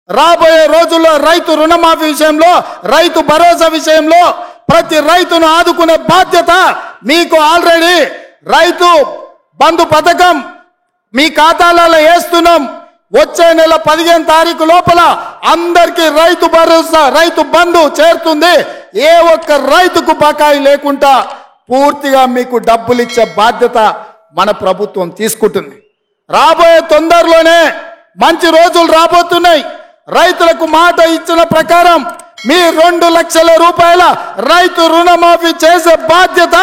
రాబోయే రోజుల్లో రైతు రుణమాఫీ విషయంలో, రైతు భరోసా విషయంలో ప్రతి రైతును ఆదుకునే బాధ్యత మీకు. ఆల్రెడీ రైతు బంధు పథకం మీ ఖాతాలలో వేస్తున్నాం. వచ్చే నెల 15 తారీఖు లోపల అందరికీ రైతు భరోసా, రైతు బంధు చేరుతుంది. ఏ ఒక్క రైతుకు బకాయి లేకుండా పూర్తిగా మీకు డబ్బులు ఇచ్చే బాధ్యత మన ప్రభుత్వం తీసుకుంటుంది. రాబోయే తొందరలోనే మంచి రోజులు రాబోతున్నాయి. రైతులకు మాట ఇచ్చిన ప్రకారం మీ 2 లక్షల రూపాయల రైతు రుణమాఫీ చేసే బాధ్యత,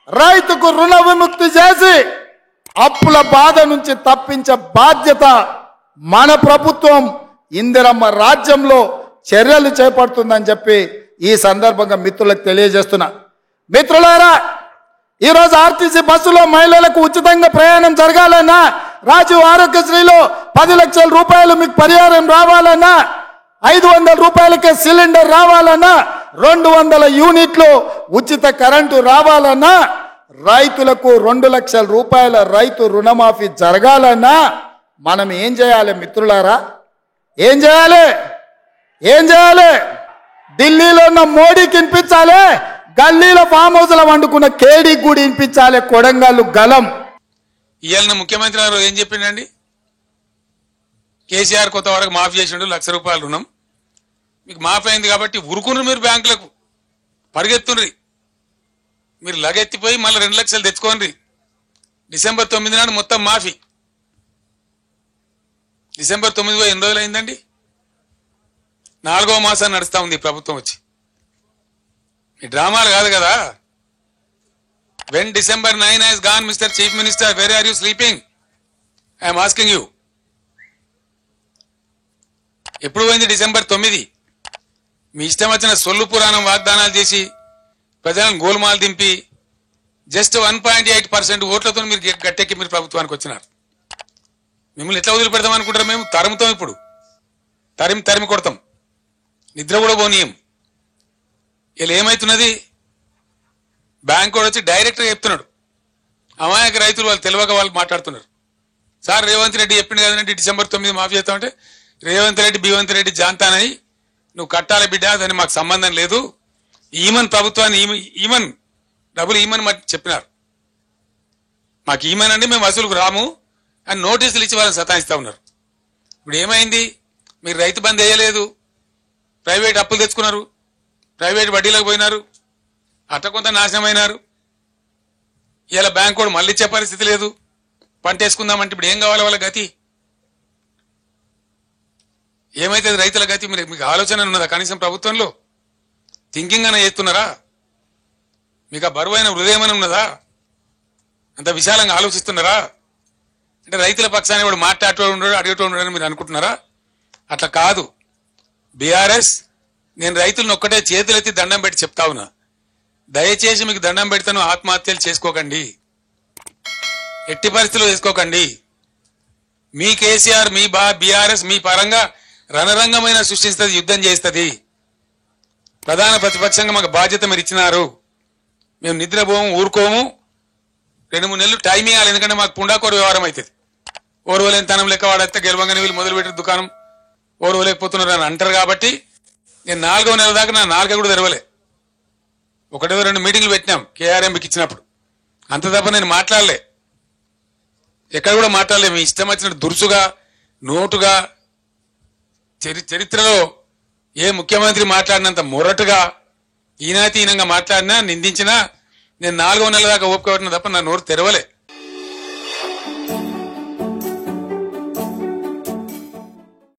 రైతుకు రుణ విముక్తి చేసి అప్పుల బాధ నుంచి తప్పించే బాధ్యత మన ప్రభుత్వం ఇందిరమ్మ రాజ్యంలో చర్యలు చేపడుతుందని చెప్పి ఈ సందర్భంగా మిత్రులకు తెలియజేస్తున్నా. మిత్రులారా, ఈరోజు ఆర్టీసీ బస్సులో మహిళలకు ఉచితంగా ప్రయాణం జరగాలన్నా, రాజీవ్ ఆరోగ్యశ్రీలో 10 లక్షల రూపాయలు మీకు పరిహారం రావాలన్నా, 500 రూపాయలకే సిలిండర్ రావాలన్నా, 200 యూనిట్లు ఉచిత కరెంటు రావాలన్నా, రైతులకు 2 లక్షల రూపాయల రైతు రుణమాఫీ జరగాలన్నా మనం ఏం చేయాలి మిత్రులారా? ఏం చేయాలి? ఢిల్లీలో ఉన్న మోడీకి వినిపించాలి, గల్లీలో ఫామ్ హౌస్ లో వండుకున్న కేడీకి కూడా వినిపించాలి కొడంగల్ గలం. ఇవాళ ముఖ్యమంత్రి గారు ఏం చెప్పిండండి? కేసీఆర్ కొత్త వరకు మాఫీ చేసిండు, 1 లక్ష రూపాయలు రుణం మీకు మాఫీ అయింది కాబట్టి ఉరుకున్నారు. మీరు బ్యాంకులకు పరిగెత్తుండ్రి, మీరు లగెత్తిపోయి మళ్ళీ 2 లక్షలు తెచ్చుకోండి. డిసెంబర్ 9 నాడు మొత్తం మాఫీ. డిసెంబర్ 9 ఎన్ని రోజులు అయిందండి? 4వ మాసం నడుస్తా ఉంది ప్రభుత్వం వచ్చి. ఈ డ్రామాలు కాదు కదా. When December 9 has gone, Mr. Chief Minister, where are you sleeping? I am asking you. ఎప్పుడు పోయింది డిసెంబర్ 9? మీ ఇష్టం వచ్చిన సొల్లు పురాణం వాగ్దానాలు చేసి ప్రజలను గోల్మాల్ దింపి జస్ట్ 1.8% ఓట్లతో మీరు గట్టెక్కి మీరు ప్రభుత్వానికి వచ్చినారు. మిమ్మల్ని ఎట్లా వదిలిపెడతాం అనుకుంటారు? మేము తరుముతాం, ఇప్పుడు తరిమి కొడతాం, నిద్ర కూడా పోనీయం. వీళ్ళు ఏమవుతున్నది? బ్యాంక్ కూడా వచ్చి డైరెక్ట్గా చెప్తున్నాడు. అమాయక రైతులు వాళ్ళు తెలియక వాళ్ళు మాట్లాడుతున్నారు. సార్ రేవంత్ రెడ్డి చెప్పింది కదండి డిసెంబర్ 9 మాఫీ చేస్తామంటే, రేవంత్ రెడ్డి బీవంత్ రెడ్డి జాంతానని నువ్వు కట్టాలి బిడ్డ, దాన్ని మాకు సంబంధం లేదు, ఈమన్ ప్రభుత్వాన్ని ఈమన్ డబ్బులు ఈమన్ చెప్పినారు. మాకు ఈమన్ అండి, మేము వసూలుకు రాము అని నోటీసులు ఇచ్చి వాళ్ళని సతాయిస్తా ఉన్నారు. ఇప్పుడు ఏమైంది? మీరు రైతు బంద్ వేయలేదు, ప్రైవేట్ అప్పులు తెచ్చుకున్నారు, ప్రైవేట్ వడ్డీలకు పోయినారు, అట్ట కొంత నాశనమైనారు. ఇలా బ్యాంక్ కూడా మళ్ళీ ఇచ్చే పరిస్థితి లేదు. పంట వేసుకుందామంటే ఇప్పుడు ఏం కావాలి వాళ్ళ గతి? ఏమైతే రైతుల గతి? మీకు ఆలోచన ఉన్నదా? కనీసం ప్రభుత్వంలో థింకింగ్ అన్న చేస్తున్నారా? మీకు ఆ బరువైన హృదయం అని ఉన్నదా? అంత విశాలంగా ఆలోచిస్తున్నారా? అంటే రైతుల పక్షాన్ని వాడు మాట్లాడేటోడు ఉండడు, అడిగేటోడు ఉండడు మీరు అనుకుంటున్నారా? అట్లా కాదు. బీఆర్ఎస్, నేను రైతులను ఒక్కటే చేతులెత్తి దండం పెట్టి చెప్తా ఉన్నా, దయచేసి మీకు దండం పెడతాను, ఆత్మహత్యలు చేసుకోకండి, ఎట్టి పరిస్థితులు చేసుకోకండి. మీ కేసీఆర్, మీ బీఆర్ఎస్ మీ పరంగా రణరంగమైన సృష్టిస్తుంది, యుద్ధం చేస్తుంది. ప్రధాన ప్రతిపక్షంగా మాకు బాధ్యత మీరు ఇచ్చినారు. మేము నిద్రపోము, ఊరుకోము. 2-3 నెలలు టైం ఇవ్వాలి, ఎందుకంటే మాకు పుండాకోరు వ్యవహారం అవుతుంది. ఓర్వలేని తనం లెక్క వాడైతే గెలవంగానే వీళ్ళు మొదలుపెట్టిన దుకాణం ఓర్వలేకపోతున్నారు అని అంటారు. కాబట్టి నేను 4వ నెల దాకా నా 4 కూడా తెరవలే. 1-2 మీటింగ్లు పెట్టినాం కేఆర్ఎంకి ఇచ్చినప్పుడు, అంత తప్ప నేను మాట్లాడలే, ఎక్కడ కూడా మాట్లాడలే. మీ ఇష్టం వచ్చినట్టు దురుసుగా, నోటుగా, చరిత్రలో ఏ ముఖ్యమంత్రి మాట్లాడినంత మొరటుగా, ఈనాతీనంగా మాట్లాడినా, నిందించినా నేను 4వ నెల దాకా ఓపిక పట్టిన తప్ప నా నోరు తెరవలే.